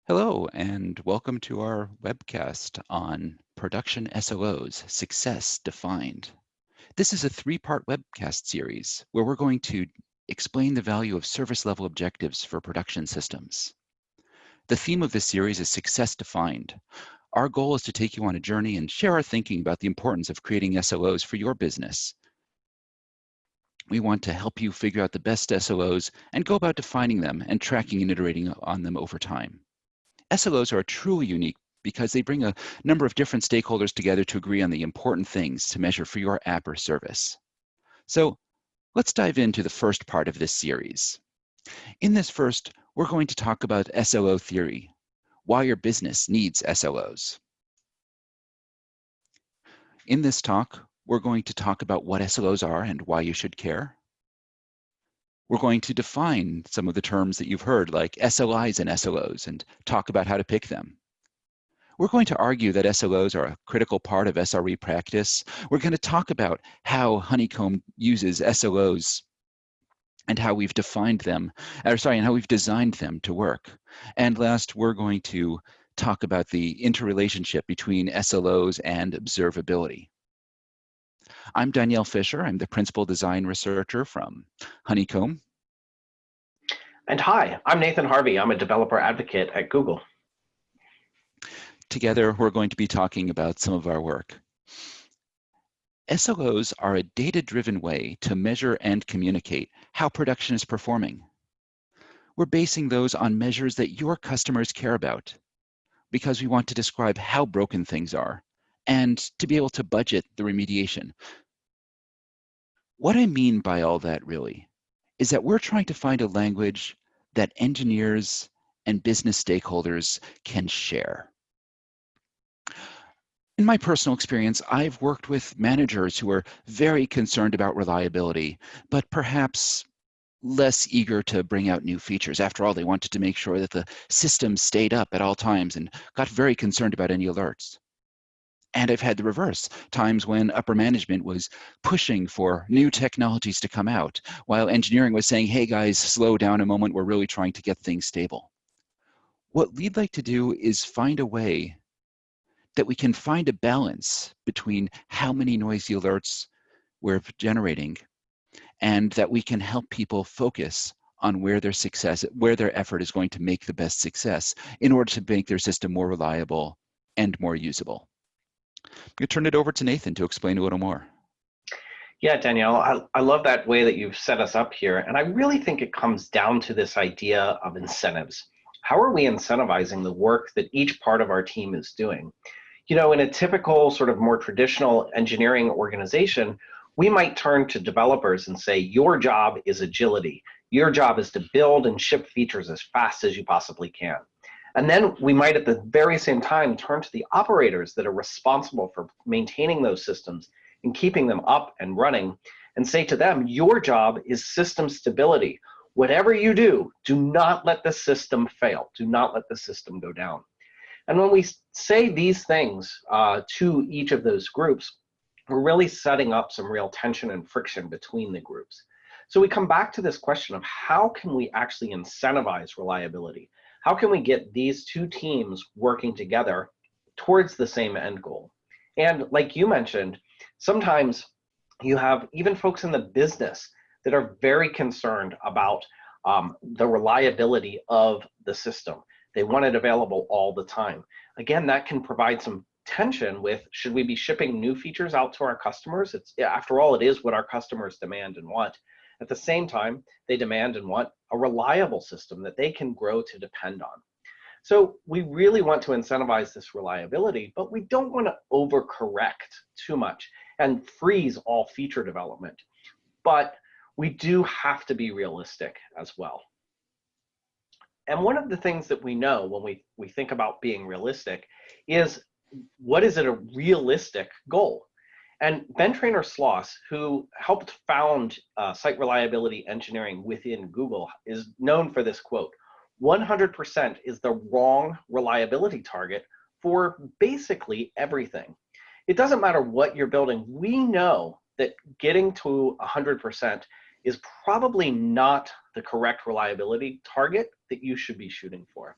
Hello, and welcome to our webcast on production SLOs, Success Defined. This is a three-part webcast series where we're going to explain the value of service level objectives for production systems. The theme of this series is Success Defined. Our goal is to take you on a journey and share our thinking about the importance of creating SLOs for your business. We want to help you figure out the best SLOs and go about defining them and tracking and iterating on them over time. SLOs are truly unique because they bring a number of different stakeholders together to agree on the important things to measure for your app or service. So let's dive into the first part of this series. In this first, we're going to talk about SLO theory, why your business needs SLOs. In this talk, we're going to talk about what SLOs are and why you should care. We're going to define some of the terms that you've heard, like SLIs and SLOs, and talk about how to pick them. We're going to argue that SLOs are a critical part of SRE practice. We're going to talk about how Honeycomb uses SLOs and how we've defined them, and how we've designed them to work. And last, we're going to talk about the interrelationship between SLOs and observability. I'm Danielle Fisher. I'm the principal design researcher from Honeycomb. And hi, I'm Nathan Harvey. I'm a developer advocate at Google. Together, we're going to be talking about some of our work. SLOs are a data-driven way to measure and communicate how production is performing. We're basing those on measures that your customers care about because we want to describe how broken things are and to be able to budget the remediation. What I mean by all that really is that we're trying to find a language that engineers and business stakeholders can share. In my personal experience, I've worked with managers who are very concerned about reliability, but perhaps less eager to bring out new features. After all, they wanted to make sure that the system stayed up at all times and got very concerned about any alerts. And I've had the reverse, times when upper management was pushing for new technologies to come out, while engineering was saying, hey guys, slow down a moment, we're really trying to get things stable. What we'd like to do is find a way that we can find a balance between how many noisy alerts we're generating and that we can help people focus on where their effort is going to make the best success in order to make their system more reliable and more usable. I'm going to turn it over to Nathan to explain a little more. Yeah, Danielle, I love that way that you've set us up here. And I really think it comes down to this idea of incentives. How are we incentivizing the work that each part of our team is doing? You know, in a typical sort of more traditional engineering organization, we might turn to developers and say, your job is agility. Your job is to build and ship features as fast as you possibly can. And then we might at the very same time turn to the operators that are responsible for maintaining those systems and keeping them up and running and say to them, your job is system stability. Whatever you do, do not let the system fail. Do not let the system go down. And when we say these things to each of those groups, we're really setting up some real tension and friction between the groups. So we come back to this question of how can we actually incentivize reliability? How can we get these two teams working together towards the same end goal? And like you mentioned, sometimes you have even folks in the business that are very concerned about the reliability of the system. They want it available all the time. Again, that can provide some tension with, should we be shipping new features out to our customers? After all, it is what our customers demand and want. At the same time, they demand and want a reliable system that they can grow to depend on. So we really want to incentivize this reliability, but we don't want to overcorrect too much and freeze all feature development. But we do have to be realistic as well. And one of the things that we know when we think about being realistic is, what is it a realistic goal? And Ben Traynor-Sloss, who helped found site reliability engineering within Google, is known for this quote: 100% is the wrong reliability target for basically everything. It doesn't matter what you're building. We know that getting to 100% is probably not the correct reliability target that you should be shooting for.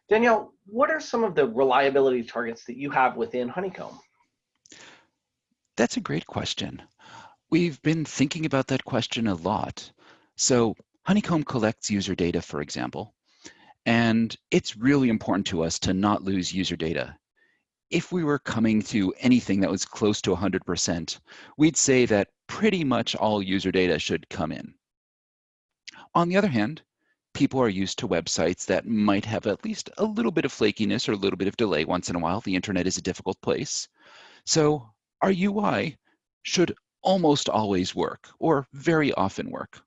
Danielle, what are some of the reliability targets that you have within Honeycomb? That's a great question. We've been thinking about that question a lot. So Honeycomb collects user data, for example, and it's really important to us to not lose user data. If we were coming to anything that was close to 100%, we'd say that pretty much all user data should come in. On the other hand, people are used to websites that might have at least a little bit of flakiness or a little bit of delay once in a while. The internet is a difficult place. So our UI should almost always work or very often work.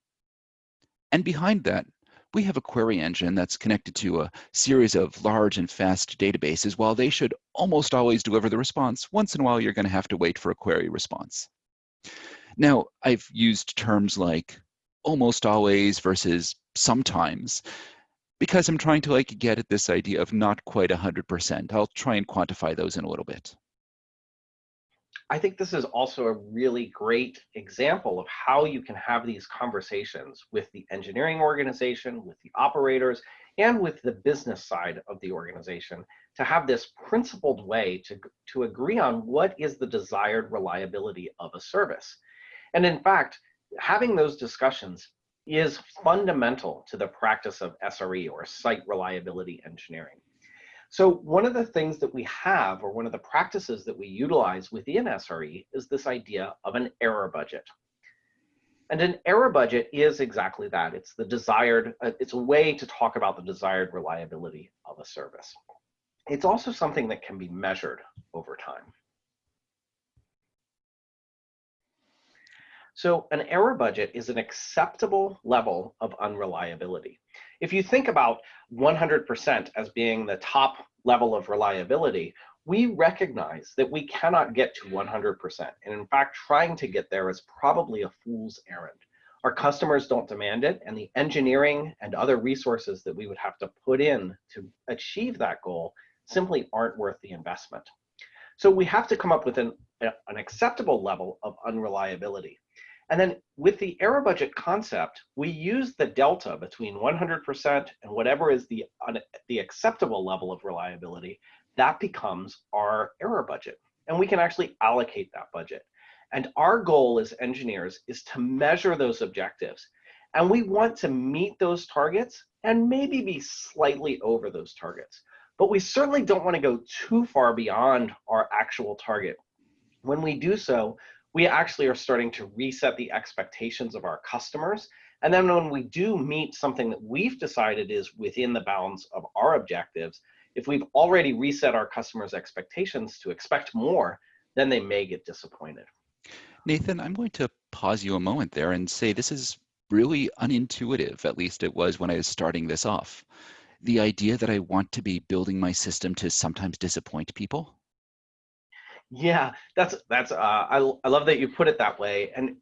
And behind that, we have a query engine that's connected to a series of large and fast databases. While they should almost always deliver the response, once in a while you're going to have to wait for a query response. Now, I've used terms like almost always versus sometimes because I'm trying to get at this idea of not quite 100%. I'll try and quantify those in a little bit. I think this is also a really great example of how you can have these conversations with the engineering organization, with the operators, and with the business side of the organization to have this principled way to agree on what is the desired reliability of a service. And in fact, having those discussions is fundamental to the practice of SRE, or site reliability engineering. So one of the things that we have, or one of the practices that we utilize within SRE, is this idea of an error budget. And an error budget is exactly that. It's the desired, it's a way to talk about the desired reliability of a service. It's also something that can be measured over time. So an error budget is an acceptable level of unreliability. If you think about 100% as being the top level of reliability, we recognize that we cannot get to 100%. And in fact, trying to get there is probably a fool's errand. Our customers don't demand it, and the engineering and other resources that we would have to put in to achieve that goal simply aren't worth the investment. So we have to come up with an acceptable level of unreliability. And then with the error budget concept, we use the delta between 100% and whatever is the acceptable level of reliability. That becomes our error budget. And we can actually allocate that budget. And our goal as engineers is to measure those objectives. And we want to meet those targets and maybe be slightly over those targets. But we certainly don't want to go too far beyond our actual target. When we do so, we actually are starting to reset the expectations of our customers. And then when we do meet something that we've decided is within the bounds of our objectives, if we've already reset our customers' expectations to expect more, then they may get disappointed. Nathan, I'm going to pause you a moment there and say this is really unintuitive, at least it was when I was starting this off. The idea that I want to be building my system to sometimes disappoint people. Yeah, I love that you put it that way. And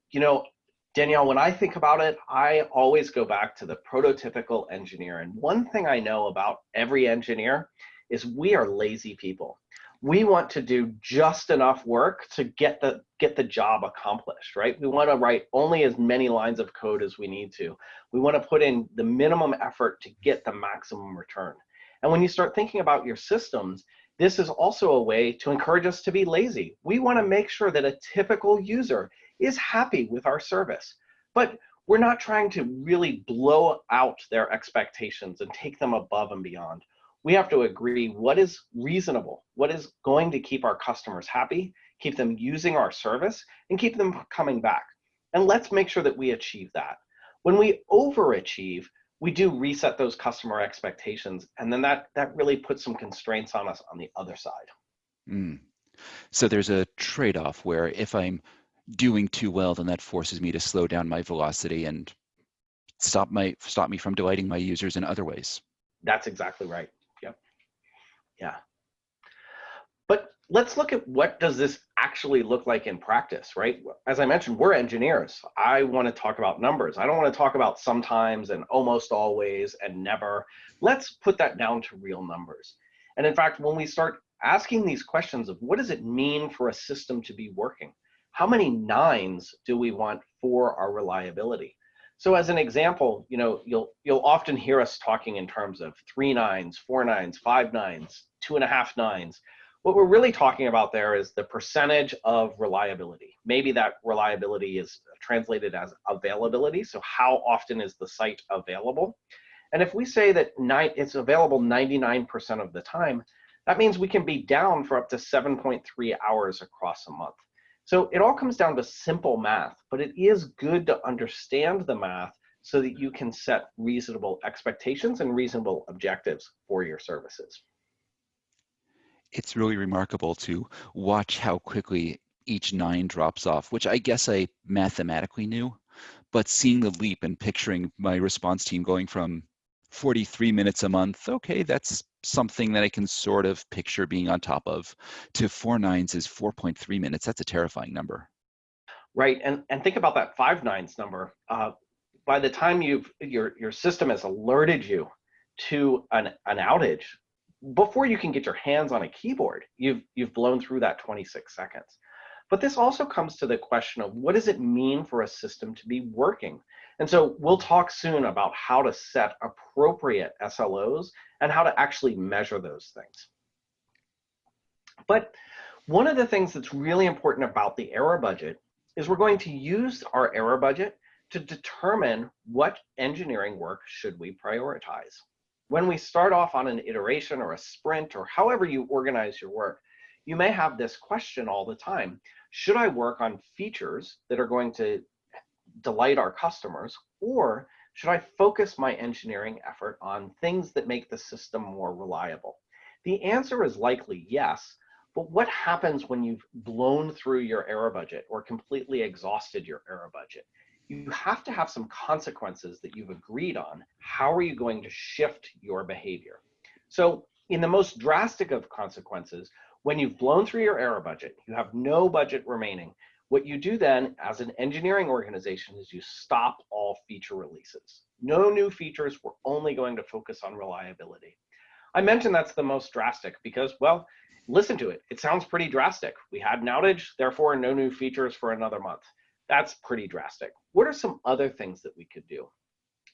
Danielle, when I think about it, I always go back to the prototypical engineer. And one thing I know about every engineer is we are lazy people. We want to do just enough work to get the job accomplished, right? We want to write only as many lines of code as we need to. We want to put in the minimum effort to get the maximum return. And when you start thinking about your systems, this is also a way to encourage us to be lazy. We want to make sure that a typical user is happy with our service, but we're not trying to really blow out their expectations and take them above and beyond. We have to agree what is reasonable, what is going to keep our customers happy, keep them using our service, and keep them coming back. And let's make sure that we achieve that. When we overachieve, we do reset those customer expectations, and then that really puts some constraints on us on the other side. So there's a trade-off where if I'm doing too well, then that forces me to slow down my velocity and stop me from delighting my users in other ways. That's exactly right. Yep. Yeah. But let's look at what does this actually look like in practice, right? As I mentioned, we're engineers. I want to talk about numbers. I don't want to talk about sometimes and almost always and never. Let's put that down to real numbers. And in fact, when we start asking these questions of what does it mean for a system to be working? How many nines do we want for our reliability? So as an example, you'll often hear us talking in terms of 3 nines, 4 nines, 5 nines, 2.5 nines. What we're really talking about there is the percentage of reliability. Maybe that reliability is translated as availability. So how often is the site available? And if we say that it's available 99% of the time, that means we can be down for up to 7.3 hours across a month. So it all comes down to simple math, but it is good to understand the math so that you can set reasonable expectations and reasonable objectives for your services. It's really remarkable to watch how quickly each 9 drops off, which I guess I mathematically knew, but seeing the leap and picturing my response team going from 43 minutes a month, okay, that's something that I can sort of picture being on top of, to 4 nines is 4.3 minutes. That's a terrifying number. Right, and think about that 5 nines number. By the time your system has alerted you to an outage, before you can get your hands on a keyboard, you've blown through that 26 seconds. But this also comes to the question of, what does it mean for a system to be working? And so we'll talk soon about how to set appropriate SLOs and how to actually measure those things. But one of the things that's really important about the error budget is we're going to use our error budget to determine what engineering work should we prioritize. When we start off on an iteration or a sprint, or however you organize your work, you may have this question all the time: should I work on features that are going to delight our customers, or should I focus my engineering effort on things that make the system more reliable? The answer is likely yes, but what happens when you've blown through your error budget or completely exhausted your error budget? You have to have some consequences that you've agreed on. How are you going to shift your behavior? So in the most drastic of consequences, when you've blown through your error budget, you have no budget remaining, what you do then as an engineering organization is you stop all feature releases. No new features, we're only going to focus on reliability. I mentioned that's the most drastic because, well, listen to it. It sounds pretty drastic. We had an outage, therefore no new features for another month. That's pretty drastic. What are some other things that we could do?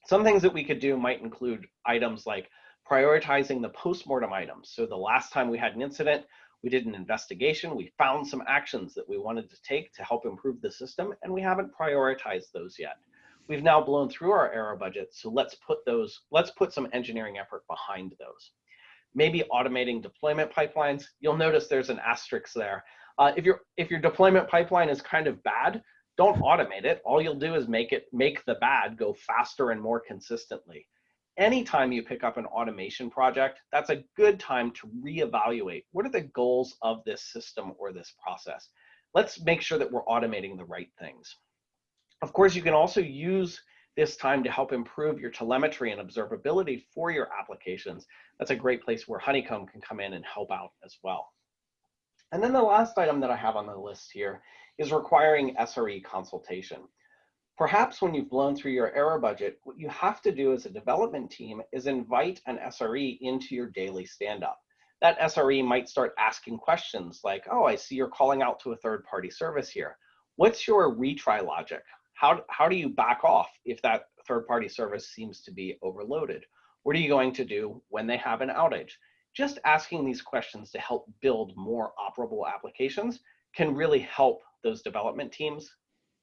Some things that we could do might include items like prioritizing the postmortem items. So the last time we had an incident, we did an investigation, we found some actions that we wanted to take to help improve the system, and we haven't prioritized those yet. We've now blown through our error budget, so let's put some engineering effort behind those. Maybe automating deployment pipelines. You'll notice there's an asterisk there. If your deployment pipeline is kind of bad, don't automate it. All you'll do is make the bad go faster and more consistently. Anytime you pick up an automation project, that's a good time to reevaluate what are the goals of this system or this process. Let's make sure that we're automating the right things. Of course, you can also use this time to help improve your telemetry and observability for your applications. That's a great place where Honeycomb can come in and help out as well. And then the last item that I have on the list here is requiring SRE consultation. Perhaps when you've blown through your error budget, what you have to do as a development team is invite an SRE into your daily stand-up. That SRE might start asking questions like, oh, I see you're calling out to a third-party service here. What's your retry logic? How do you back off if that third-party service seems to be overloaded? What are you going to do when they have an outage? Just asking these questions to help build more operable applications can really help those development teams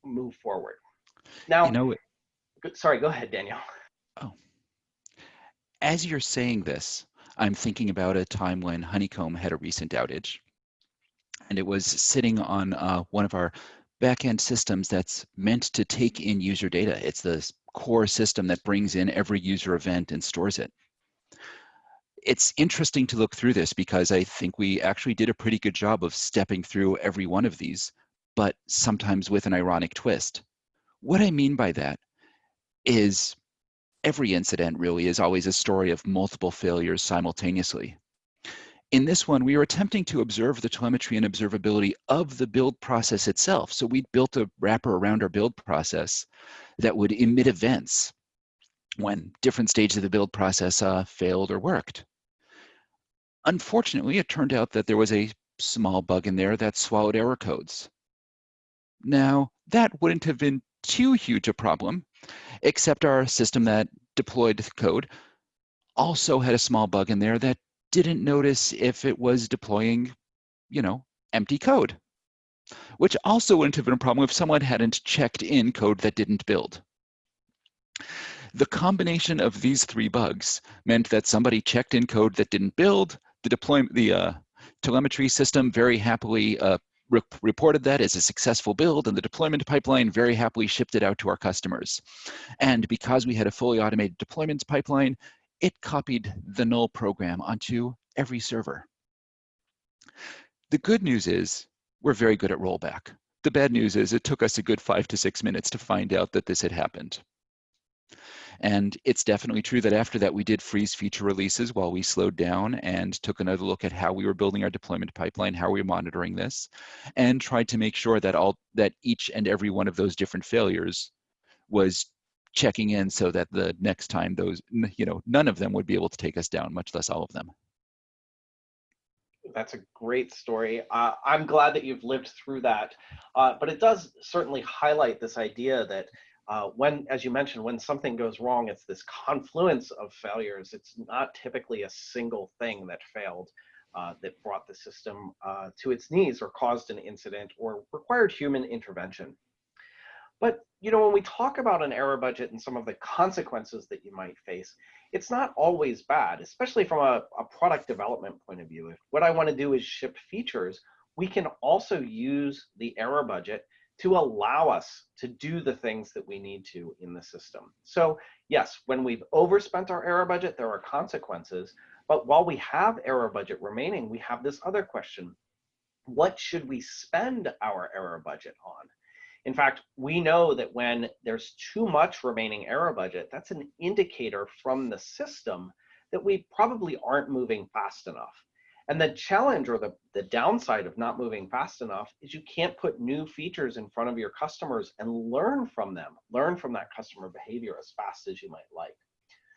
move forward. Now, sorry, go ahead, Daniel. Oh, as you're saying this, I'm thinking about a time when Honeycomb had a recent outage, and it was sitting on one of our backend systems that's meant to take in user data. It's the core system that brings in every user event and stores it. It's interesting to look through this because I think we actually did a pretty good job of stepping through every one of these, but sometimes with an ironic twist. What I mean by that is every incident really is always a story of multiple failures simultaneously. In this one, we were attempting to observe the telemetry and observability of the build process itself. So we built a wrapper around our build process that would emit events when different stages of the build process failed or worked. Unfortunately, it turned out that there was a small bug in there that swallowed error codes. Now, that wouldn't have been too huge a problem, except our system that deployed the code also had a small bug in there that didn't notice if it was deploying, empty code, which also wouldn't have been a problem if someone hadn't checked in code that didn't build. The combination of these three bugs meant that somebody checked in code that didn't build. The telemetry system very happily reported that as a successful build, and the deployment pipeline very happily shipped it out to our customers. And because we had a fully automated deployment pipeline, it copied the null program onto every server. The good news is we're very good at rollback. The bad news is it took us a good 5 to 6 minutes to find out that this had happened. And it's definitely true that after that, we did freeze feature releases while we slowed down and took another look at how we were building our deployment pipeline, how we were monitoring this, and tried to make sure that each and every one of those different failures was checking in so that the next time none of them would be able to take us down, much less all of them. That's a great story. I'm glad that you've lived through that, but it does certainly highlight this idea that when, as you mentioned, when something goes wrong, it's this confluence of failures. It's not typically a single thing that failed that brought the system to its knees or caused an incident or required human intervention. But when we talk about an error budget and some of the consequences that you might face, it's not always bad, especially from a product development point of view. If what I want to do is ship features, we can also use the error budget to allow us to do the things that we need to in the system. So yes, when we've overspent our error budget, there are consequences. But while we have error budget remaining, we have this other question: what should we spend our error budget on? In fact, we know that when there's too much remaining error budget, that's an indicator from the system that we probably aren't moving fast enough. And the challenge or the downside of not moving fast enough is you can't put new features in front of your customers and learn from them, learn from that customer behavior as fast as you might like.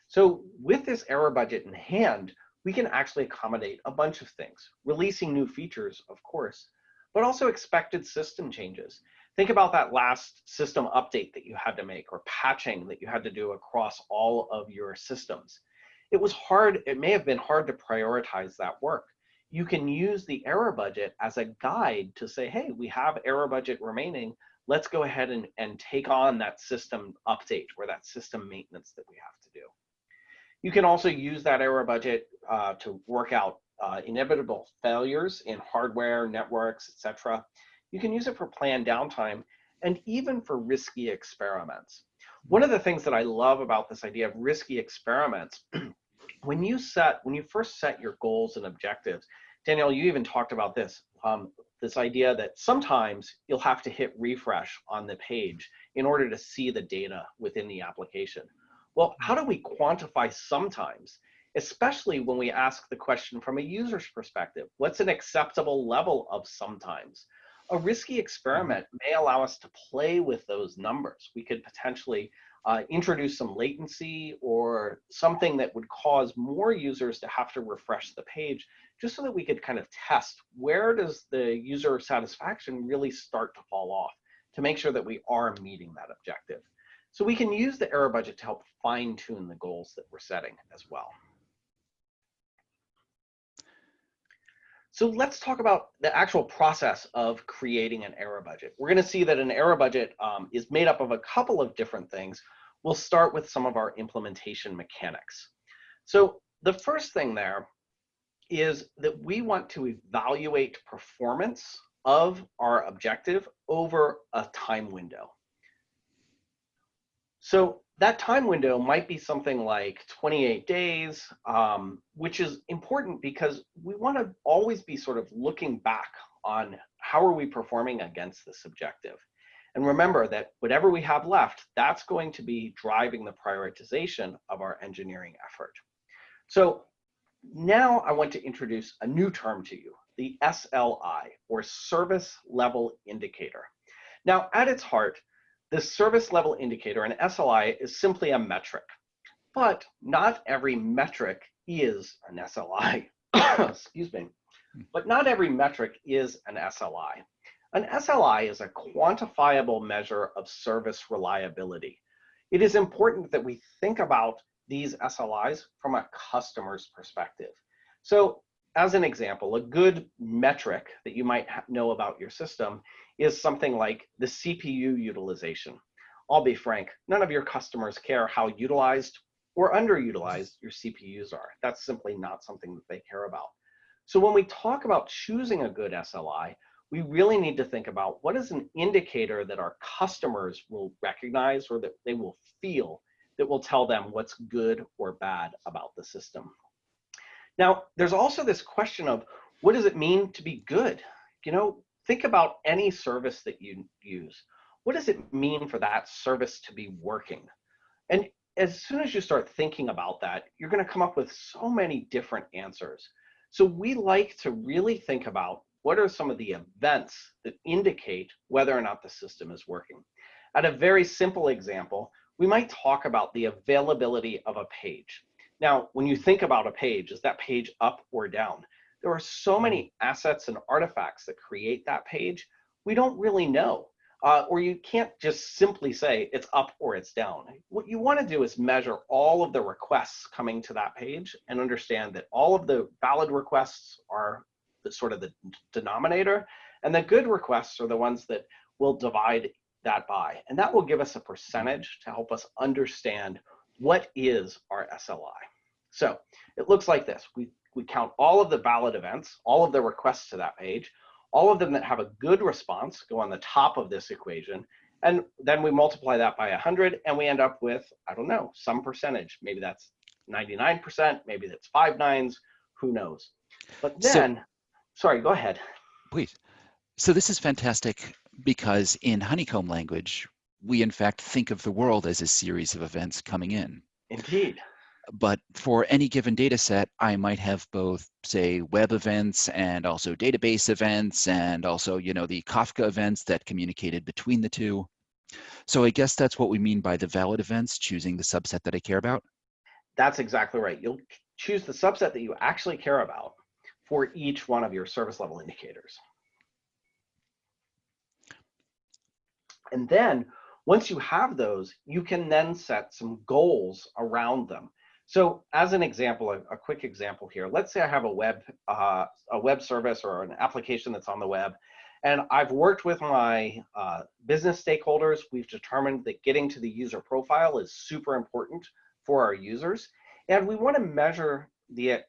So with this error budget in hand, we can actually accommodate a bunch of things, releasing new features, of course, but also expected system changes. Think about that last system update that you had to make or patching that you had to do across all of your systems. It was hard, it may have been hard to prioritize that work. You can use the error budget as a guide to say, hey, we have error budget remaining. Let's go ahead and take on that system update or that system maintenance that we have to do. You can also use that error budget to work out inevitable failures in hardware, networks, etc. You can use it for planned downtime and even for risky experiments. One of the things that I love about this idea of risky experiments, when you first set your goals and objectives, Danielle, you even talked about this, this idea that sometimes you'll have to hit refresh on the page in order to see the data within the application. Well, how do we quantify sometimes, especially when we ask the question from a user's perspective? What's an acceptable level of sometimes? A risky experiment may allow us to play with those numbers. We could potentially introduce some latency or something that would cause more users to have to refresh the page, just so that we could kind of test where does the user satisfaction really start to fall off to make sure that we are meeting that objective. So we can use the error budget to help fine-tune the goals that we're setting as well. So let's talk about the actual process of creating an error budget. We're going to see that an error budget is made up of a couple of different things. We'll start with some of our implementation mechanics. So the first thing there is that we want to evaluate performance of our objective over a time window. So that time window might be something like 28 days, which is important because we want to always be sort of looking back on how are we performing against this objective. And remember that whatever we have left, that's going to be driving the prioritization of our engineering effort. So now I want to introduce a new term to you, the SLI, or Service Level Indicator. Now, at its heart, the service level indicator, an SLI, is simply a metric, but not every metric is an SLI. Excuse me. But not every metric is an SLI. An SLI is a quantifiable measure of service reliability. It is important that we think about these SLIs from a customer's perspective. So as an example, a good metric that you might know about your system is something like the CPU utilization. I'll be frank, none of your customers care how utilized or underutilized your CPUs are. That's simply not something that they care about. So when we talk about choosing a good SLI, we really need to think about what is an indicator that our customers will recognize or that they will feel that will tell them what's good or bad about the system. Now, there's also this question of what does it mean to be good? You know, think about any service that you use. What does it mean for that service to be working? And as soon as you start thinking about that, you're going to come up with so many different answers. So we like to really think about what are some of the events that indicate whether or not the system is working. At a very simple example, we might talk about the availability of a page. Now, when you think about a page, is that page up or down? There are so many assets and artifacts that create that page, we don't really know. Or you can't just simply say it's up or it's down. What you want to do is measure all of the requests coming to that page and understand that all of the valid requests are the sort of the denominator, and the good requests are the ones that will divide that by. And that will give us a percentage to help us understand what is our SLI. So it looks like this. We count all of the valid events, all of the requests to that page, all of them that have a good response go on the top of this equation, and then we multiply that by 100, and we end up with, I don't know, some percentage. Maybe that's 99%, maybe that's 5 nines, who knows. But then, sorry, go ahead. Please. So this is fantastic because in Honeycomb language, we in fact think of the world as a series of events coming in. Indeed. But for any given data set, I might have both, say, web events and also database events and also, you know, the Kafka events that communicated between the two. So I guess that's what we mean by the valid events, choosing the subset that I care about. That's exactly right. You'll choose the subset that you actually care about for each one of your service level indicators. And then once you have those, you can then set some goals around them. So as an example, a quick example here, let's say I have a web service or an application that's on the web, and I've worked with my business stakeholders. We've determined that getting to the user profile is super important for our users, and we want to measure the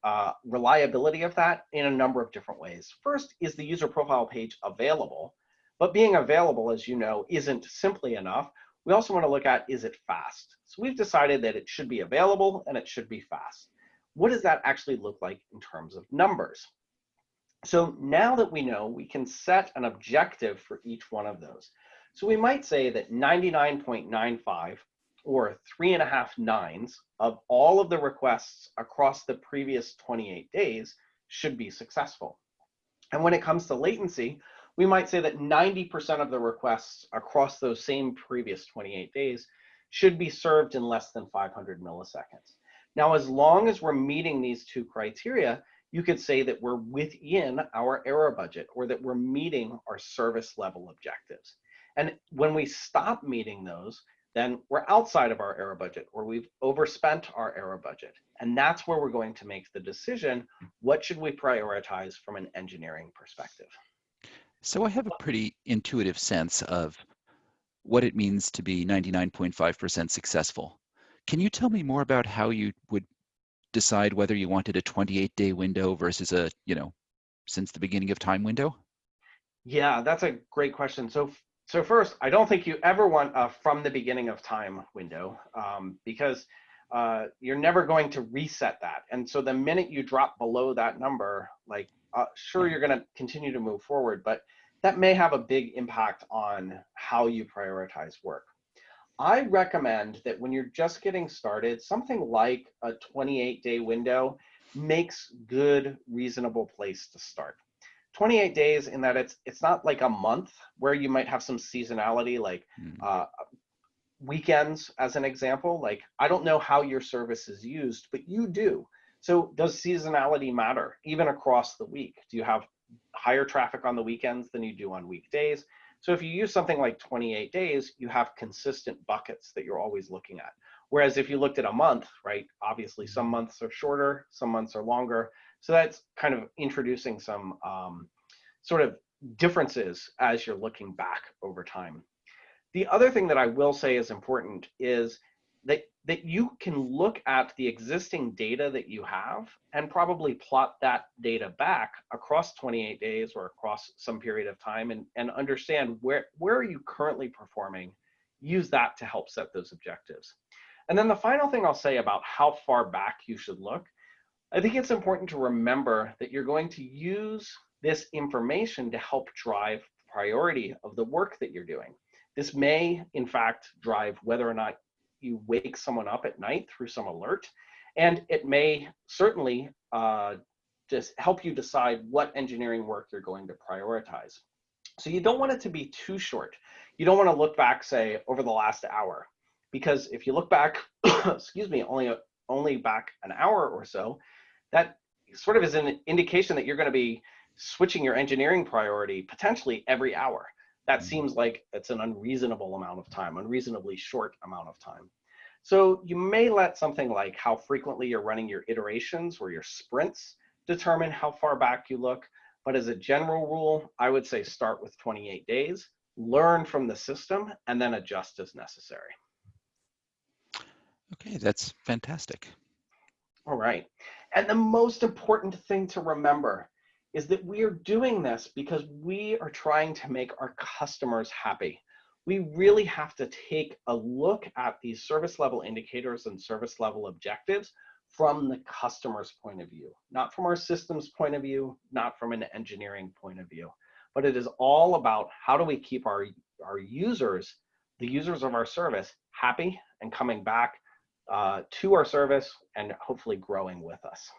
reliability of that in a number of different ways. First, is the user profile page available? But being available, as you know, isn't simply enough. We also want to look at, is it fast? So we've decided that it should be available and it should be fast. What does that actually look like in terms of numbers? So now that we know, we can set an objective for each one of those. So we might say that 99.95 or 3.5 nines of all of the requests across the previous 28 days should be successful. And when it comes to latency, we might say that 90% of the requests across those same previous 28 days should be served in less than 500 milliseconds. Now, as long as we're meeting these two criteria, you could say that we're within our error budget or that we're meeting our service level objectives. And when we stop meeting those, then we're outside of our error budget or we've overspent our error budget. And that's where we're going to make the decision, what should we prioritize from an engineering perspective? So I have a pretty intuitive sense of what it means to be 99.5% successful. Can you tell me more about how you would decide whether you wanted a 28-day window versus a, you know, since the beginning of time window? Yeah, that's a great question. So first, I don't think you ever want a from the beginning of time window because you're never going to reset that. And so the minute you drop below that number, like sure, you're going to continue to move forward, but that may have a big impact on how you prioritize work. I recommend that when you're just getting started, something like a 28-day window makes good, reasonable place to start. 28 days in that it's not like a month where you might have some seasonality, like weekends as an example. Like, I don't know how your service is used, but you do. So does seasonality matter even across the week? Do you have higher traffic on the weekends than you do on weekdays. So if you use something like 28 days, you have consistent buckets that you're always looking at. Whereas if you looked at a month, right, obviously some months are shorter, some months are longer. So that's kind of introducing some sort of differences as you're looking back over time. The other thing that I will say is important is that you can look at the existing data that you have and probably plot that data back across 28 days or across some period of time and understand where are you currently performing, use that to help set those objectives. And then the final thing I'll say about how far back you should look, I think it's important to remember that you're going to use this information to help drive priority of the work that you're doing. This may, in fact, drive whether or not you wake someone up at night through some alert, and it may certainly just help you decide what engineering work you're going to prioritize. So you don't want it to be too short. You don't want to look back, say, over the last hour, because if you look back, excuse me, only back an hour or so, that sort of is an indication that you're going to be switching your engineering priority potentially every hour. That seems like it's an unreasonable amount of time, unreasonably short amount of time. So you may let something like how frequently you're running your iterations or your sprints determine how far back you look. But as a general rule, I would say start with 28 days, learn from the system, and then adjust as necessary. Okay, that's fantastic. All right. And the most important thing to remember is that we are doing this because we are trying to make our customers happy. We really have to take a look at these service level indicators and service level objectives from the customer's point of view, not from our system's point of view, not from an engineering point of view, but it is all about how do we keep our users, the users of our service, happy and coming back to our service and hopefully growing with us.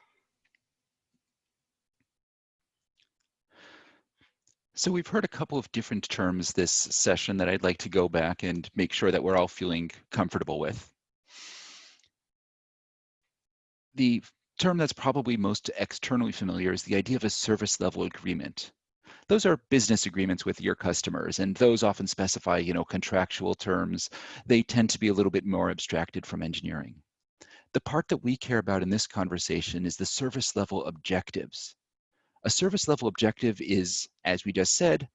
So we've heard a couple of different terms this session that I'd like to go back and make sure that we're all feeling comfortable with. The term that's probably most externally familiar is the idea of a service level agreement. Those are business agreements with your customers, and those often specify, contractual terms. They tend to be a little bit more abstracted from engineering. The part that we care about in this conversation is the service level objectives. A service level objective is, as we just said,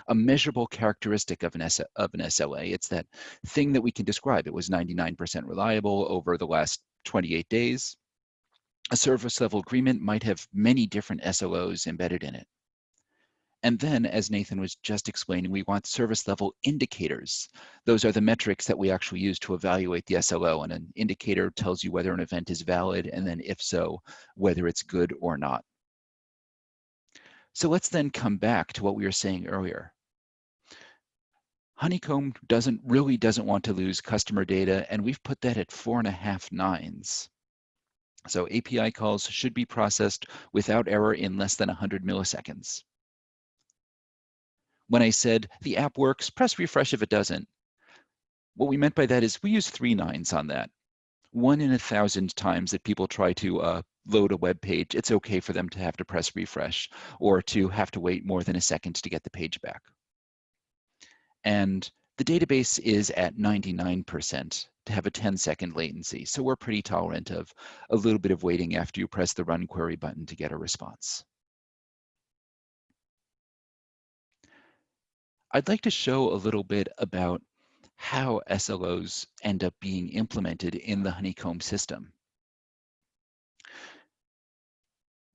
a measurable characteristic of an SLA. It's that thing that we can describe. It was 99% reliable over the last 28 days. A service level agreement might have many different SLOs embedded in it. And then, as Nathan was just explaining, we want service level indicators. Those are the metrics that we actually use to evaluate the SLO, and an indicator tells you whether an event is valid, and then if so, whether it's good or not. So let's then come back to what we were saying earlier. Honeycomb doesn't want to lose customer data, and we've put that at 4.5 nines. So API calls should be processed without error in less than 100 milliseconds. When I said the app works, press refresh if it doesn't, what we meant by that is we use 3 nines on that. 1 in 1,000 times that people try to load a web page, it's okay for them to have to press refresh or to have to wait more than a second to get the page back. And the database is at 99% to have a 10-second latency. So we're pretty tolerant of a little bit of waiting after you press the run query button to get a response. I'd like to show a little bit about how SLOs end up being implemented in the Honeycomb system.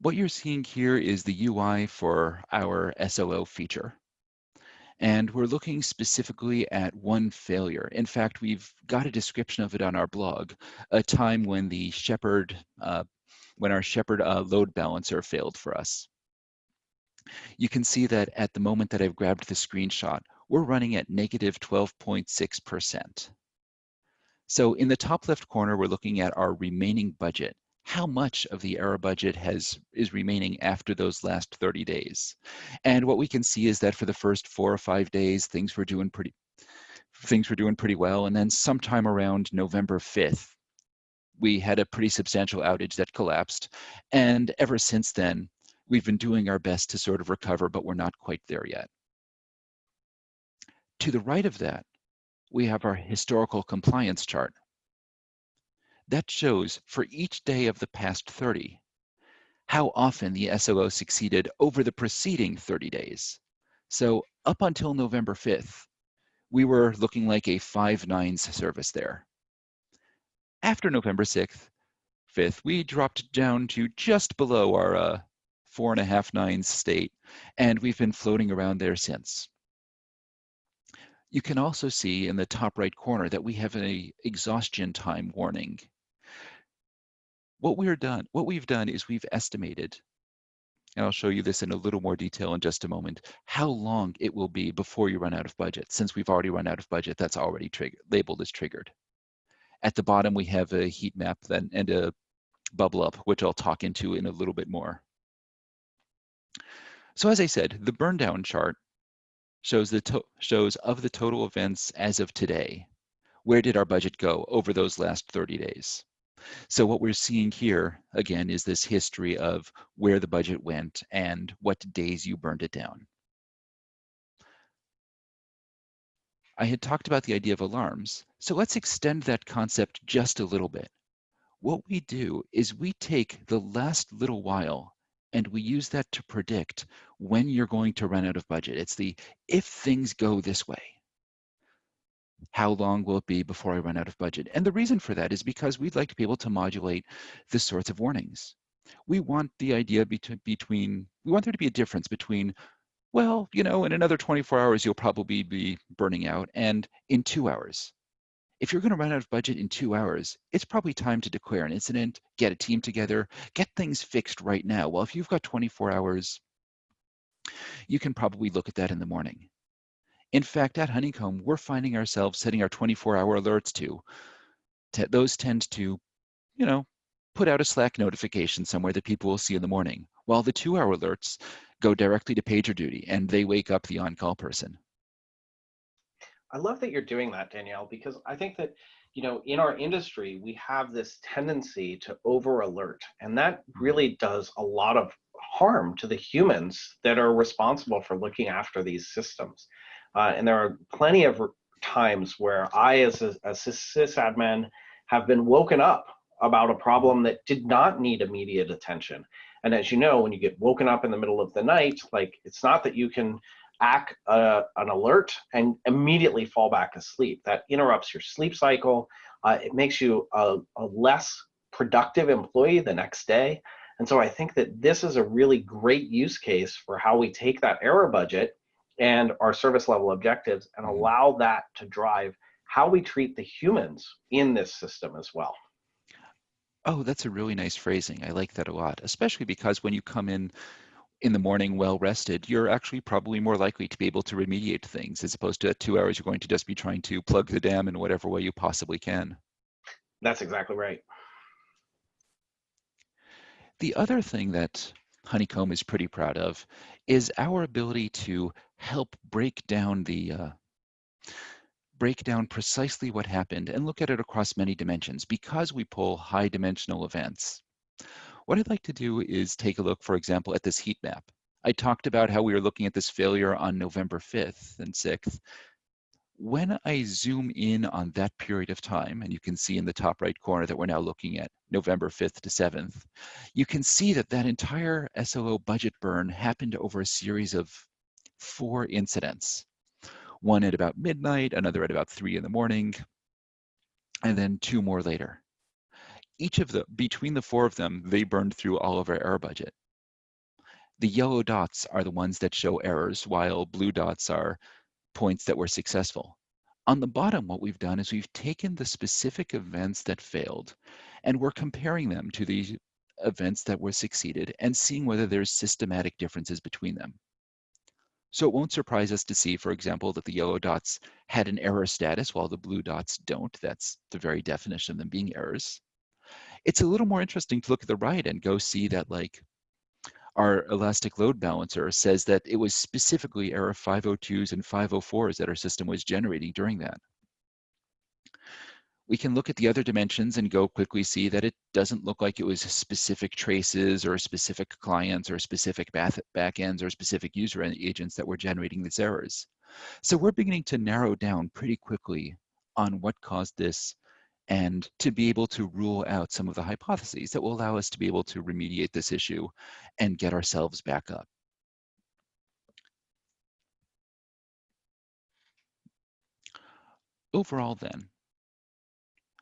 What you're seeing here is the UI for our SLO feature. And we're looking specifically at one failure. In fact, we've got a description of it on our blog, a time when the Shepherd, when our Shepherd load balancer failed for us. You can see that at the moment that I've grabbed the screenshot, we're running at negative 12.6%. So in the top left corner, we're looking at our remaining budget. How much of the error budget is remaining after those last 30 days? And what we can see is that for the first 4 or 5 days, things were doing pretty well. And then sometime around November 5th, we had a pretty substantial outage that collapsed. And ever since then, We've been doing our best to sort of recover, but we're not quite there yet. To the right of that, we have our historical compliance chart. That shows for each day of the past 30, how often the SOO succeeded over the preceding 30 days. So up until November 5th, we were looking like a 5 nines service there. After November 6th, 5th, we dropped down to just below our 4.5 nines state, and we've been floating around there since. You can also see in the top right corner that we have an exhaustion time warning. What we've done is we've estimated, and I'll show you this in a little more detail in just a moment, how long it will be before you run out of budget. Since we've already run out of budget, that's already labeled as triggered. At the bottom, we have a heat map and a bubble up, which I'll talk into in a little bit more. So as I said, the burn down chart shows of the total events as of today, where did our budget go over those last 30 days? So what we're seeing here, again, is this history of where the budget went and what days you burned it down. I had talked about the idea of alarms, so let's extend that concept just a little bit. What we do is we take the last little while and we use that to predict when you're going to run out of budget. It's the if things go this way, how long will it be before I run out of budget? And the reason for that is because we'd like to be able to modulate the sorts of warnings. We want the idea we want there to be a difference between, well, you know, in another 24 hours, you'll probably be burning out, and in 2 hours. If you're going to run out of budget in 2 hours, it's probably time to declare an incident, get a team together, get things fixed right now. Well, if you've got 24 hours, you can probably look at that in the morning. In fact, at Honeycomb, we're finding ourselves setting our 24-hour alerts to. Those tend to, you know, put out a Slack notification somewhere that people will see in the morning, while the 2-hour alerts go directly to PagerDuty and they wake up the on-call person. I love that you're doing that, Danielle, because I think that, you know, in our industry, we have this tendency to over alert, and that really does a lot of harm to the humans that are responsible for looking after these systems. And there are plenty of times where I, as a sysadmin, have been woken up about a problem that did not need immediate attention. And as you know, when you get woken up in the middle of the night, like, it's not that you can act an alert and immediately fall back asleep. That interrupts your sleep cycle. It makes you a less productive employee the next day. And so I think that this is a really great use case for how we take that error budget and our service level objectives and allow that to drive how we treat the humans in this system as well. Oh, that's a really nice phrasing. I like that a lot, especially because when you come in the morning well rested, you're actually probably more likely to be able to remediate things as opposed to at 2 hours, you're going to just be trying to plug the dam in whatever way you possibly can. That's exactly right. The other thing that Honeycomb is pretty proud of is our ability to help break down precisely what happened and look at it across many dimensions because we pull high dimensional events. What I'd like to do is take a look, for example, at this heat map. I talked about how we were looking at this failure on November 5th and 6th. When I zoom in on that period of time, and you can see in the top right corner that we're now looking at November 5th to 7th, you can see that that entire SOO budget burn happened over a series of 4 incidents. One at about midnight, another at about 3 in the morning, and then 2 more later. Between the 4 of them, they burned through all of our error budget. The yellow dots are the ones that show errors, while blue dots are points that were successful. On the bottom, what we've done is we've taken the specific events that failed, and we're comparing them to the events that were succeeded and seeing whether there's systematic differences between them. So it won't surprise us to see, for example, that the yellow dots had an error status while the blue dots don't. That's the very definition of them being errors. It's a little more interesting to look at the right and go see that, like, our elastic load balancer says that it was specifically error 502s and 504s that our system was generating during that. We can look at the other dimensions and go quickly see that it doesn't look like it was specific traces or specific clients or specific backends or specific user agents that were generating these errors. So we're beginning to narrow down pretty quickly on what caused this and to be able to rule out some of the hypotheses that will allow us to be able to remediate this issue and get ourselves back up. Overall then,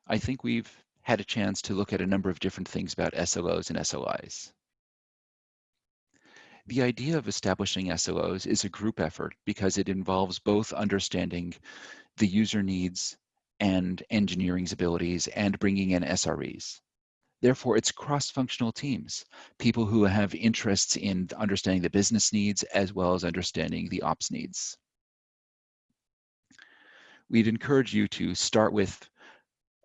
I think we've had a chance to look at a number of different things about SLOs and SLIs. The idea of establishing SLOs is a group effort because it involves both understanding the user needs and engineering's abilities and bringing in SREs. Therefore, it's cross-functional teams, people who have interests in understanding the business needs as well as understanding the ops needs. We'd encourage you to start with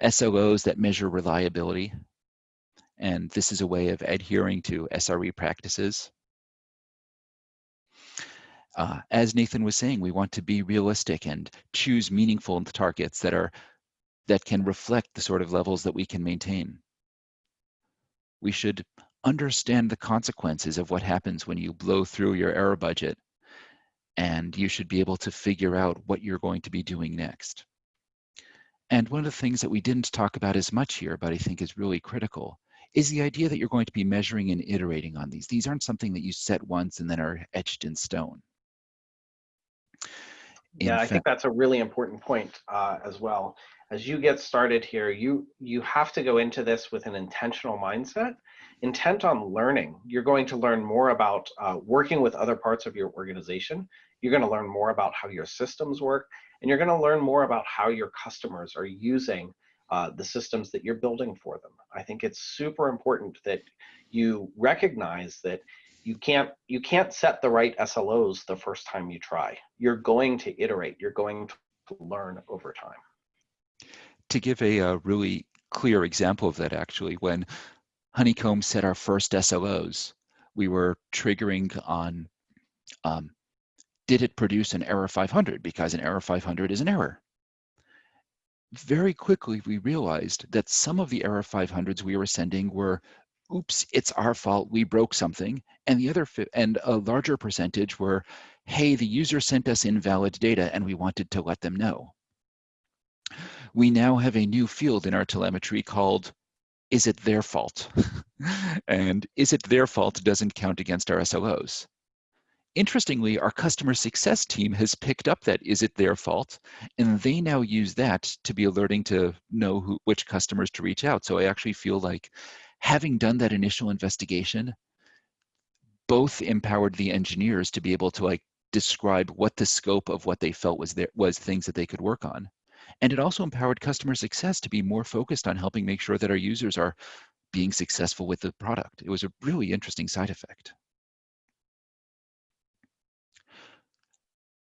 SLOs that measure reliability, and this is a way of adhering to SRE practices. As Nathan was saying, we want to be realistic and choose meaningful targets that can reflect the sort of levels that we can maintain. We should understand the consequences of what happens when you blow through your error budget, and you should be able to figure out what you're going to be doing next. And one of the things that we didn't talk about as much here, but I think is really critical, is the idea that you're going to be measuring and iterating on these. These aren't something that you set once and then are etched in stone. Yeah, I think that's a really important point as well. As you get started here, you have to go into this with an intentional mindset, intent on learning. You're going to learn more about working with other parts of your organization. You're going to learn more about how your systems work, and you're going to learn more about how your customers are using the systems that you're building for them. I think it's super important that you recognize that you can't set the right SLOs the first time you try. You're going to iterate. You're going to learn over time. To give a really clear example of that, actually, when Honeycomb set our first SLOs, we were triggering on did it produce an error 500, because an error 500 is an error. Very quickly, we realized that some of the error 500s we were sending were, oops, it's our fault, we broke something, and a larger percentage were, hey, the user sent us invalid data and we wanted to let them know. We now have a new field in our telemetry called, is it their fault? And is it their fault doesn't count against our SLOs. Interestingly, our customer success team has picked up that is it their fault, and they now use that to be alerting to know which customers to reach out. So I actually feel like having done that initial investigation, both empowered the engineers to be able to describe what the scope of what they felt was things that they could work on. And it also empowered customer success to be more focused on helping make sure that our users are being successful with the product. It was a really interesting side effect.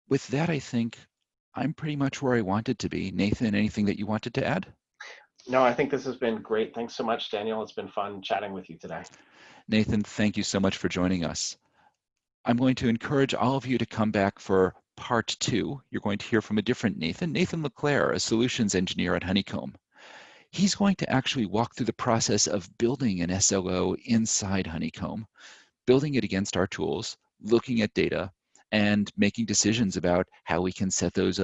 With that, I think I'm pretty much where I wanted to be. Nathan, anything that you wanted to add? No, I think this has been great. Thanks so much, Daniel. It's been fun chatting with you today. Nathan, thank you so much for joining us. I'm going to encourage all of you to come back for part 2. You're going to hear from a different Nathan, Nathan LeClaire, a solutions engineer at Honeycomb. He's going to actually walk through the process of building an SLO inside Honeycomb, building it against our tools, looking at data, and making decisions about how we can set those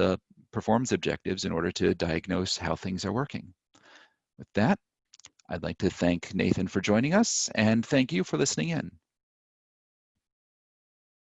performance objectives in order to diagnose how things are working. With that, I'd like to thank Nathan for joining us, and thank you for listening in.